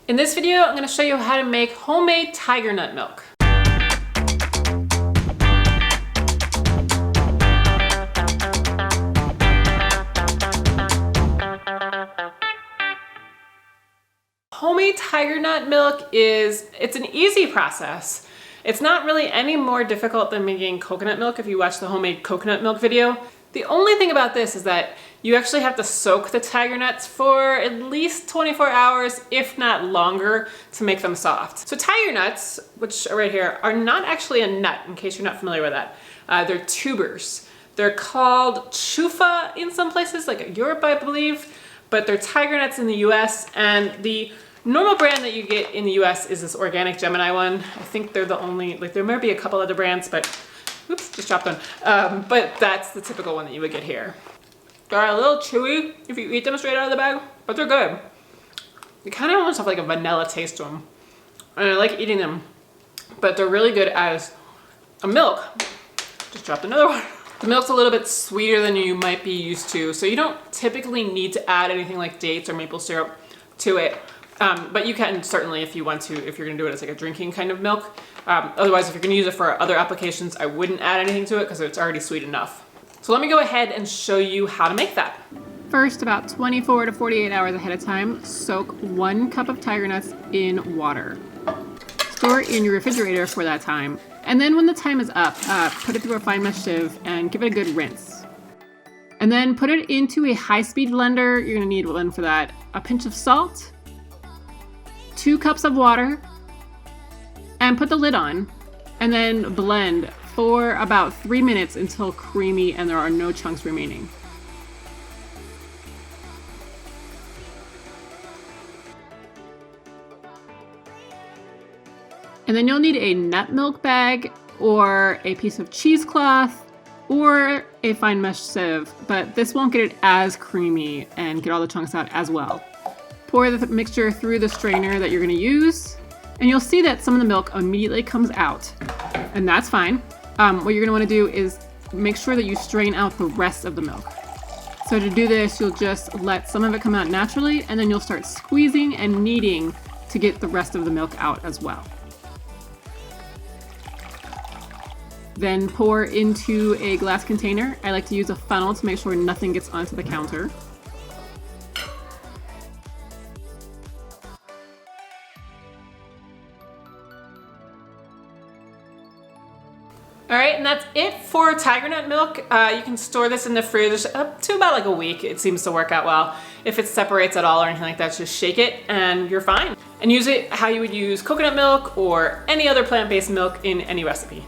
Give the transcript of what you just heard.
In this video, I'm going to show you how to make homemade tiger nut milk. Homemade tiger nut milk it's an easy process. It's not really any more difficult than making coconut milk if you watch the homemade coconut milk video. The only thing about this is that you actually have to soak the tiger nuts for at least 24 hours, if not longer, to make them soft. So tiger nuts, which are right here, are not actually a nut, in case you're not familiar with that. They're tubers. They're called chufa in some places, like Europe, I believe, but they're tiger nuts in the US, and the normal brand that you get in the US is this organic Gemini one. I think they're the only, like there might be a couple other brands, but oops, just dropped one. But that's the typical one that you would get here. They're a little chewy if you eat them straight out of the bag, but they're good. They kind of almost have like a vanilla taste to them. And I like eating them, but they're really good as a milk. Just dropped another one. The milk's a little bit sweeter than you might be used to, so you don't typically need to add anything like dates or maple syrup to it. But you can certainly if you want to, if you're gonna do it as like a drinking kind of milk. Otherwise, if you're gonna use it for other applications, I wouldn't add anything to it because it's already sweet enough. So let me go ahead and show you how to make that. First, about 24 to 48 hours ahead of time, soak 1 cup of tiger nuts in water. Store it in your refrigerator for that time. And then when the time is up, put it through a fine mesh sieve and give it a good rinse. And then put it into a high-speed blender. You're gonna need one for that. A pinch of salt, 2 cups of water, and put the lid on, and then blend for about 3 minutes until creamy and there are no chunks remaining. And then you'll need a nut milk bag or a piece of cheesecloth or a fine mesh sieve, but this won't get it as creamy and get all the chunks out as well. Pour the mixture through the strainer that you're gonna use, and you'll see that some of the milk immediately comes out, and that's fine. What you're gonna wanna do is make sure that you strain out the rest of the milk. So to do this, you'll just let some of it come out naturally, and then you'll start squeezing and kneading to get the rest of the milk out as well. Then pour into a glass container. I like to use a funnel to make sure nothing gets onto the counter. All right, and that's it for tiger nut milk. You can store this in the fridge up to about like a week. It seems to work out well. If it separates at all or anything like that, just shake it and you're fine. And use it how you would use coconut milk or any other plant-based milk in any recipe.